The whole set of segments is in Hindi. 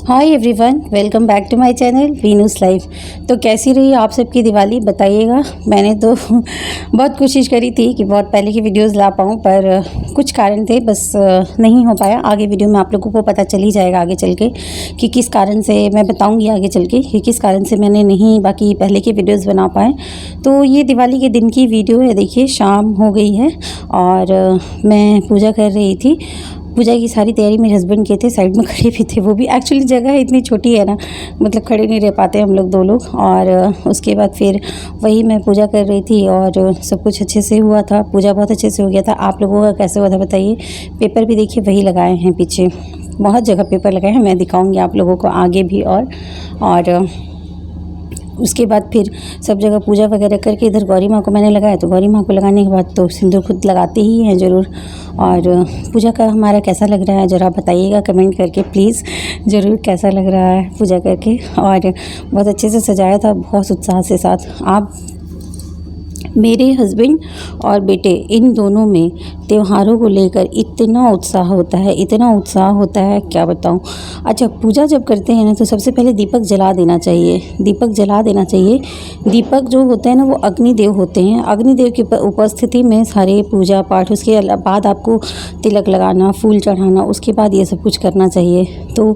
Hi everyone, welcome back to my channel Veenu's life. तो कैसी रही आप सबकी दिवाली बताइएगा। मैंने तो बहुत कोशिश करी थी कि बहुत पहले की वीडियोस ला पाऊँ, पर कुछ कारण थे, बस नहीं हो पाया। आगे वीडियो में आप लोगों को पता चल ही जाएगा आगे चल के कि किस कारण से, मैं बताऊंगी आगे चल के कि किस कारण से मैंने नहीं बाकी पहले की वीडियोज़ बना पाए। तो ये दिवाली के दिन की वीडियो है। देखिए, शाम हो गई है और मैं पूजा कर रही थी। पूजा की सारी तैयारी मेरे हस्बैंड के थे, साइड में खड़े भी थे। वो भी एक्चुअली जगह इतनी छोटी है ना, मतलब खड़े नहीं रह पाते हम लोग दो लोग। और उसके बाद फिर वही मैं पूजा कर रही थी और सब कुछ अच्छे से हुआ था। पूजा बहुत अच्छे से हो गया था। आप लोगों का कैसे हुआ था बताइए। पेपर भी देखिए वही लगाए हैं, पीछे बहुत जगह पेपर लगाए हैं, मैं दिखाऊंगी आप लोगों को आगे भी। और उसके बाद फिर सब जगह पूजा वगैरह करके इधर गौरी माँ को मैंने लगाया। तो गौरी माँ को लगाने के बाद तो सिंदूर खुद लगाते ही हैं ज़रूर। और पूजा का हमारा कैसा लग रहा है ज़रा बताइएगा कमेंट करके प्लीज़, ज़रूर कैसा लग रहा है पूजा करके। और बहुत अच्छे से सजाया था, बहुत उत्साह से साथ। आप मेरे हस्बैंड और बेटे इन दोनों में त्योहारों को लेकर इतना उत्साह होता है, इतना उत्साह होता है क्या बताऊं। अच्छा, पूजा जब करते हैं ना तो सबसे पहले दीपक जला देना चाहिए, दीपक जला देना चाहिए। दीपक जो होते हैं ना वो अग्निदेव होते हैं। अग्निदेव की उपस्थिति में सारे पूजा पाठ, उसके बाद आपको तिलक लगाना, फूल चढ़ाना, उसके बाद ये सब कुछ करना चाहिए। तो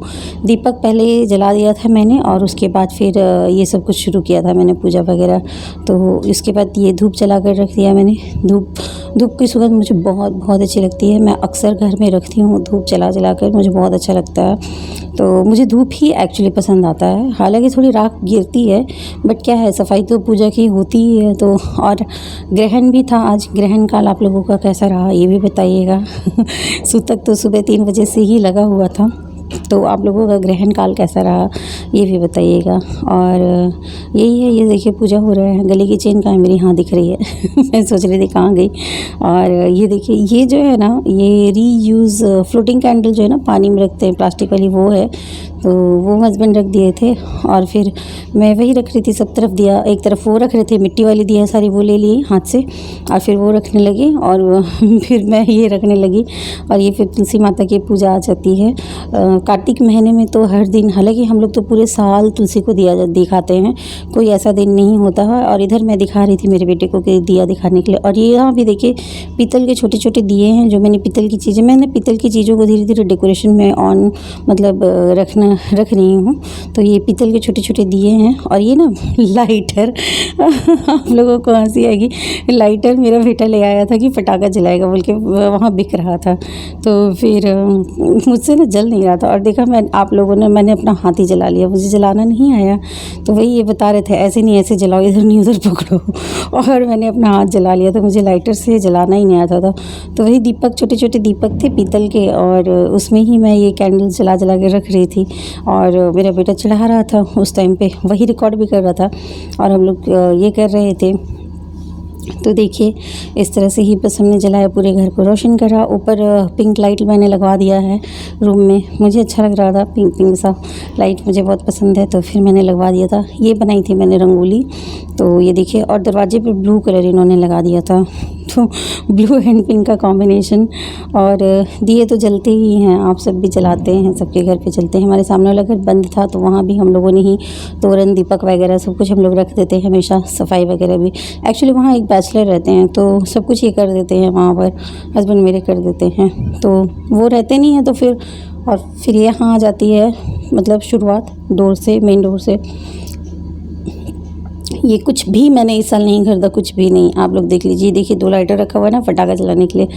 दीपक पहले जला दिया था मैंने और उसके बाद फिर ये सब कुछ शुरू किया था मैंने पूजा वगैरह। तो इसके बाद ये धूप जला कर रख दिया मैंने। धूप की सुगंध मुझे बहुत बहुत अच्छी लगती है। मैं अक्सर घर में रखती हूँ धूप जला कर, मुझे बहुत अच्छा लगता है। तो मुझे धूप ही एक्चुअली पसंद आता है। हालांकि थोड़ी राख गिरती है, बट क्या है, सफाई तो पूजा की होती ही है। तो और ग्रहण भी था आज। ग्रहण काल आप लोगों का कैसा रहा ये भी बताइएगा। सूतक तो सुबह 3 बजे से ही लगा हुआ था। तो आप लोगों का ग्रहण काल कैसा रहा ये भी बताइएगा। और यही है, ये देखिए पूजा हो रहा है। गले की चेन कहाँ मेरी, हाँ दिख रही है। मैं सोच रही थी कहाँ गई। और ये देखिए, ये जो है ना, ये रीयूज़ फ्लोटिंग कैंडल जो है ना पानी में रखते हैं, प्लास्टिक वाली, वो है। तो वो हस्बैंड रख दिए थे और फिर मैं वही रख रही थी। सब तरफ दिया, एक तरफ वो रख रहे थे, मिट्टी वाली दिया सारी वो ले लिए हाथ से और फिर वो रखने लगे और फिर मैं ये रखने लगी। और ये फिर तुलसी माता की पूजा आ जाती है। कार्तिक महीने में तो हर दिन, हालांकि हम लोग तो पूरे साल तुलसी को दिया दिखाते हैं, कोई ऐसा दिन नहीं होता है। और इधर मैं दिखा रही थी मेरे बेटे को कि दिया दिखाने के लिए। और ये यहाँ भी देखिए पीतल के छोटे छोटे दिए हैं, जो मैंने पीतल की चीज़ों को धीरे धीरे डेकोरेशन में ऑन मतलब रख रही हूँ। तो ये पीतल के छोटे छोटे दिए हैं। और ये ना लाइटर, आप लोगों को हंसी आएगी, लाइटर मेरा बेटा ले आया था कि पटाखा जलाएगा बोल के, वहाँ बिक रहा था। तो फिर मुझसे ना जल नहीं रहा था और देखा मैंने अपना हाथ ही जला लिया, मुझे जलाना नहीं आया। तो वही ये बता रहे थे ऐसे नहीं ऐसे जलाओ, इधर नहीं उधर पकड़ो। और मैंने अपना हाथ जला लिया, तो मुझे लाइटर से जलाना ही नहीं आता था। तो वही दीपक, छोटे छोटे दीपक थे पीतल के, और उसमें ही मैं ये कैंडल जला के रख रही थी। और मेरा बेटा चढ़ा रहा था उस टाइम पे, वही रिकॉर्ड भी कर रहा था और हम लोग ये कर रहे थे। तो देखिए इस तरह से ही बस हमने जलाया, पूरे घर को रोशन करा। ऊपर पिंक लाइट मैंने लगवा दिया है रूम में, मुझे अच्छा लग रहा था, पिंक सा लाइट मुझे बहुत पसंद है, तो फिर मैंने लगवा दिया था। ये बनाई थी मैंने रंगोली। तो ये देखिए, और दरवाजे पे ब्लू कलर इन्होंने लगा दिया था, तो ब्लू एंड पिंक का कॉम्बिनेशन। और दिए तो जलते ही हैं, आप सब भी जलाते हैं, सबके घर पे जलते हैं। हमारे सामने वाला घर बंद था तो वहाँ भी हम लोगों ने ही तोरण, दीपक वगैरह सब कुछ हम लोग रख देते हैं हमेशा। सफाई वगैरह भी, एक्चुअली वहाँ एक बैचलर रहते हैं तो सब कुछ ये कर देते हैं, वहाँ पर हस्बैंड मेरे कर देते हैं। तो वो रहते नहीं हैं तो फिर यहाँ आ जाती है, मतलब शुरुआत डोर से, मेन डोर से। ये कुछ भी मैंने इस साल नहीं खरीदा, कुछ भी नहीं। आप लोग देख लीजिए, देखिए 2 लाइटर रखा हुआ है ना पटाखा जलाने के लिए।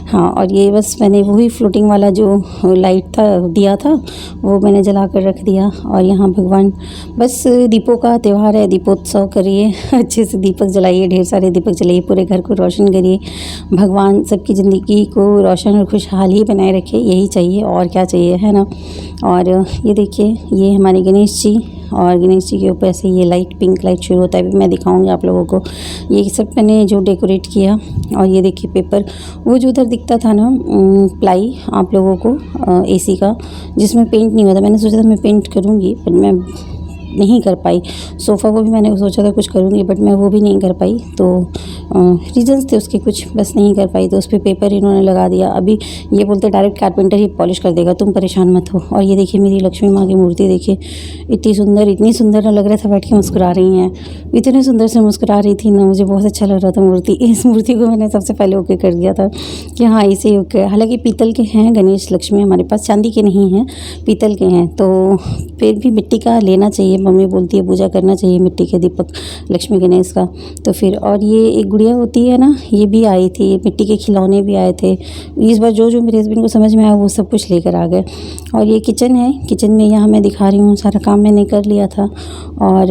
हाँ, और ये बस मैंने वही फ्लोटिंग वाला जो लाइट था, दिया था, वो मैंने जला कर रख दिया। और यहाँ भगवान, बस दीपों का त्यौहार है, दीपोत्सव करिए, अच्छे से दीपक जलाइए, ढेर सारे दीपक जलाइए, पूरे घर को रोशन करिए। भगवान सबकी ज़िंदगी को रोशन और खुशहाल ही बनाए रखे, यही चाहिए और क्या चाहिए, है ना। और ये देखिए, ये हमारे गणेश जी, और गणेश जी के ऊपर से ये लाइट, पिंक लाइट शुरू होता है, भी मैं दिखाऊंगी आप लोगों को। ये सब मैंने जो डेकोरेट किया। और ये देखिए पेपर, वो जो उधर दिखता था ना प्लाई आप लोगों को एसी का, जिसमें पेंट नहीं होता, मैंने सोचा था मैं पेंट करूंगी, पर मैं नहीं कर पाई। सोफ़ा को भी मैंने सोचा था कुछ करूँगी, बट मैं वो भी नहीं कर पाई। तो रीज़न्स थे उसके कुछ, बस नहीं कर पाई। तो उस पर पेपर इन्होंने लगा दिया। अभी ये बोलते डायरेक्ट कारपेंटर ही पॉलिश कर देगा, तुम परेशान मत हो। और ये देखिए मेरी लक्ष्मी माँ की मूर्ति देखिए, इतनी सुंदर लग रहा था, बैठ के मुस्कुरा रही हैं। इतने सुंदर से मुस्कुरा रही थी ना, मुझे बहुत अच्छा लग रहा था मूर्ति। इस मूर्ति को मैंने सबसे पहले ओके कर दिया था कि हाँ इसे ओके। हालांकि पीतल के हैं गणेश लक्ष्मी हमारे पास, चांदी के नहीं हैं, पीतल के हैं। तो फिर भी मिट्टी का लेना चाहिए, मम्मी बोलती है पूजा करना चाहिए मिट्टी के दीपक लक्ष्मी गणेश का। तो फिर और ये एक गुड़िया होती है ना, ये भी आई थी, मिट्टी के खिलौने भी आए थे। इस बार जो मेरे हस्बैंड को समझ में आया वो सब कुछ लेकर आ गए। और ये किचन है, किचन में यहाँ मैं दिखा रही हूँ, सारा काम मैंने कर लिया था। और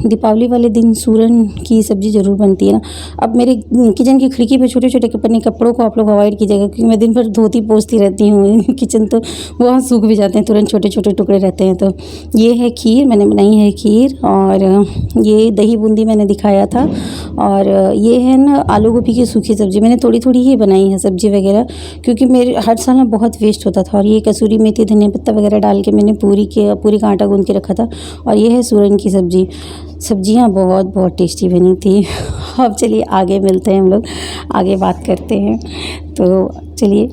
दीपावली वाले दिन सूरन की सब्ज़ी ज़रूर बनती है ना। अब मेरे किचन की खिड़की पे छोटे छोटे अपने कपड़ों को आप लोग अवॉइड कीजिएगा, क्योंकि मैं दिन भर धोती पोंछती रहती हूँ किचन, तो वहाँ सूख भी जाते हैं तुरंत, छोटे छोटे टुकड़े रहते हैं। तो ये है खीर, मैंने बनाई है खीर। और ये दही बूंदी मैंने दिखाया था। और ये है ना आलू गोभी की सूखी सब्ज़ी, मैंने थोड़ी थोड़ी ही बनाई है सब्ज़ी वगैरह, क्योंकि मेरे हर साल ना बहुत वेस्ट होता था। और ये कसूरी मेथी धनिया पत्ता वगैरह डाल के मैंने पूरी का आटा गूंद के रखा था। और ये है सूरन की सब्ज़ी। सब्जियां बहुत टेस्टी बनी थी। अब चलिए आगे मिलते हैं, हम लोग आगे बात करते हैं। तो चलिए।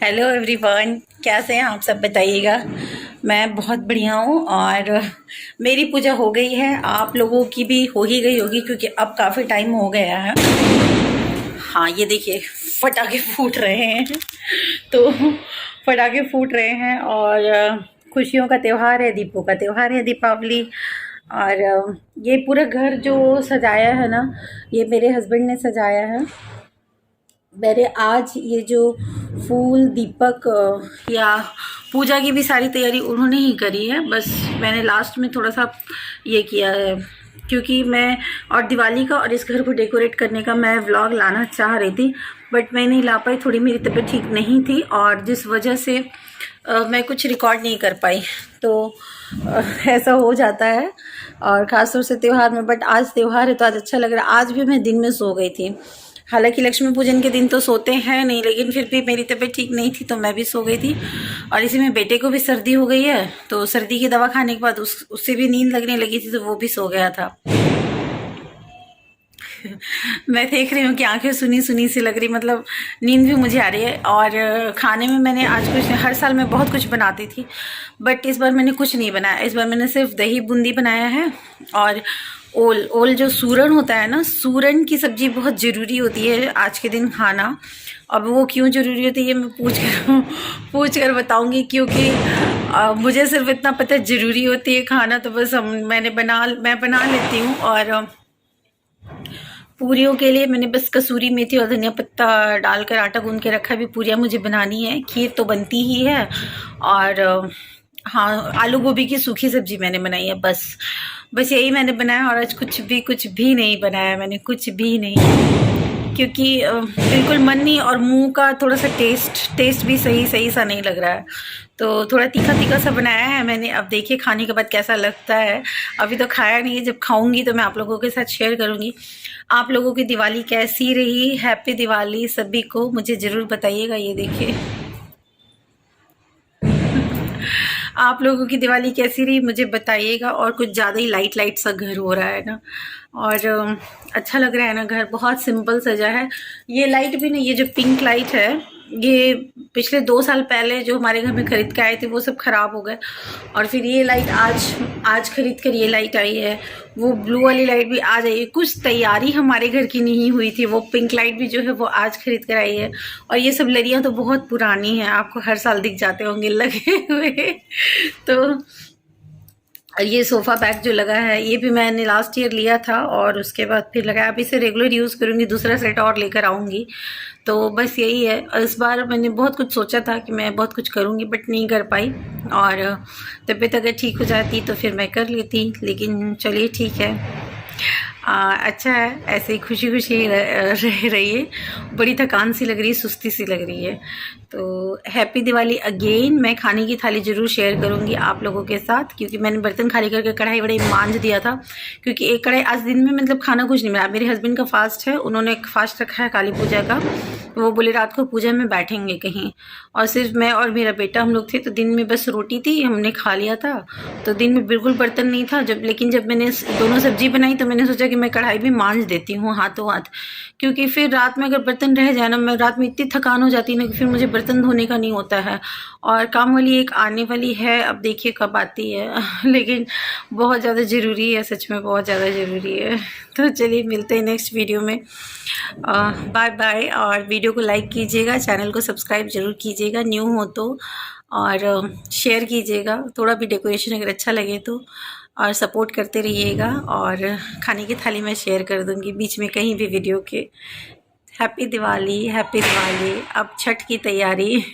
हेलो एवरीवन, कैसे हैं आप सब, बताइएगा। मैं बहुत बढ़िया हूँ और मेरी पूजा हो गई है, आप लोगों की भी हो ही गई होगी, क्योंकि अब काफ़ी टाइम हो गया है। हाँ ये देखिए पटाखे फूट रहे हैं। तो पटाखे फूट रहे हैं और खुशियों का त्यौहार है, दीपों का त्यौहार है, दीपावली। और ये पूरा घर जो सजाया है ना, ये मेरे हस्बैंड ने सजाया है। मैंने आज ये जो फूल दीपक या पूजा की भी सारी तैयारी उन्होंने ही करी है, बस मैंने लास्ट में थोड़ा सा ये किया है, क्योंकि मैं और दिवाली का और इस घर को डेकोरेट करने का मैं व्लॉग लाना चाह रही थी, बट मैं नहीं ला पाई। थोड़ी मेरी तबीयत ठीक नहीं थी और जिस वजह से मैं कुछ रिकॉर्ड नहीं कर पाई। तो ऐसा हो जाता है, और ख़ासतौर से त्यौहार में। बट आज त्यौहार है तो आज अच्छा लग रहा है। आज भी मैं दिन में सो गई थी, हालांकि लक्ष्मी पूजन के दिन तो सोते हैं नहीं, लेकिन फिर भी मेरी तबीयत ठीक नहीं थी तो मैं भी सो गई थी। और इसी में बेटे को भी सर्दी हो गई है, तो सर्दी की दवा खाने के बाद उससे भी नींद लगने लगी थी, तो वो भी सो गया था। मैं देख रही हूँ कि आंखें सुनी सुनी सी लग रही, मतलब नींद भी मुझे आ रही है। और खाने में मैंने आज कुछ, हर साल मैं बहुत कुछ बनाती थी, बट इस बार मैंने कुछ नहीं बनाया। इस बार मैंने सिर्फ दही बूंदी बनाया है। और ओल जो सूरन होता है ना, सूरन की सब्जी बहुत ज़रूरी होती है आज के दिन खाना। अब वो क्यों ज़रूरी होती है मैं पूछ कर बताऊँगी, क्योंकि मुझे सिर्फ इतना पता है ज़रूरी होती है खाना, तो बस मैं बना लेती हूँ। और पूरियों के लिए मैंने बस कसूरी मेथी और धनिया पत्ता डालकर आटा गूंद के रखा है। भी पूरियाँ मुझे बनानी है, खीर तो बनती ही है। और हाँ, आलू गोभी की सूखी सब्जी मैंने बनाई है, बस यही मैंने बनाया। और आज कुछ भी नहीं बनाया मैंने, कुछ भी नहीं, क्योंकि बिल्कुल मन नहीं, और मुंह का थोड़ा सा टेस्ट भी सही सा नहीं लग रहा है। तो थोड़ा तीखा सा बनाया है मैंने। अब देखिए खाने के बाद कैसा लगता है। अभी तो खाया नहीं है, जब खाऊंगी तो मैं आप लोगों के साथ शेयर करूंगी। आप लोगों की दिवाली कैसी रही? हैप्पी दिवाली सभी को, मुझे ज़रूर बताइएगा। ये देखिए आप लोगों की दिवाली कैसी रही मुझे बताइएगा। और कुछ ज़्यादा ही लाइट सा घर हो रहा है ना, और अच्छा लग रहा है ना घर, बहुत सिंपल सजा है। ये लाइट भी नहीं, ये जो पिंक लाइट है, ये पिछले 2 साल पहले जो हमारे घर में खरीद के आए थे वो सब खराब हो गए। और फिर ये लाइट आज खरीद कर ये लाइट आई है। वो ब्लू वाली लाइट भी आज आई है। कुछ तैयारी हमारे घर की नहीं हुई थी, वो पिंक लाइट भी जो है वो आज खरीद कर आई है। और ये सब लड़ियाँ तो बहुत पुरानी हैं, आपको हर साल दिख जाते होंगे लगे हुए। तो ये सोफ़ा बैग जो लगा है, ये भी मैंने लास्ट ईयर लिया था और उसके बाद फिर लगाया। अब इसे रेगुलर यूज़ करूँगी, दूसरा सेट और लेकर आऊँगी। तो बस यही है। इस बार मैंने बहुत कुछ सोचा था कि मैं बहुत कुछ करूँगी, बट नहीं कर पाई। और तबीयत अगर ठीक हो जाती तो फिर मैं कर लेती, लेकिन चलिए ठीक है। अच्छा है, ऐसे ही खुशी खुशी रह रही है। बड़ी थकान सी लग रही है, सुस्ती सी लग रही है। तो हैप्पी दिवाली अगेन। मैं खाने की थाली ज़रूर शेयर करूंगी आप लोगों के साथ, क्योंकि मैंने बर्तन खाली करके कढ़ाई वढ़ाई मांझ दिया था। क्योंकि एक कढ़ाई आज दिन में मतलब खाना कुछ नहीं मिला। मेरे हस्बैंड का फास्ट है, उन्होंने फास्ट रखा है काली पूजा का। वो बोले रात को पूजा में बैठेंगे कहीं, और सिर्फ मैं और मेरा बेटा हम लोग थे। तो दिन में बस रोटी थी, हमने खा लिया था। तो दिन में बिल्कुल बर्तन नहीं था। लेकिन जब मैंने दोनों सब्जी बनाई तो मैंने सोचा कि मैं कढ़ाई भी मांझ देती हूँ हाथों हाथ, क्योंकि फिर रात में अगर बर्तन रह जाए ना, मैं रात में इतनी थकान हो जाती है ना कि फिर मुझे बर्तन धोने का नहीं होता है। और काम वाली एक आने वाली है, अब देखिए कब आती है लेकिन बहुत ज़्यादा ज़रूरी है, सच में बहुत ज़्यादा ज़रूरी है। तो चलिए मिलते हैं नेक्स्ट वीडियो में। Bye bye. और वीडियो को लाइक कीजिएगा, चैनल को सब्सक्राइब ज़रूर कीजिएगा न्यू हो तो, और शेयर कीजिएगा थोड़ा भी डेकोरेशन अगर अच्छा लगे तो, और सपोर्ट करते रहिएगा। और खाने की थाली मैं शेयर कर दूँगी बीच में कहीं भी वीडियो के। Happy Diwali, happy Diwali. अब छठ की तैयारी।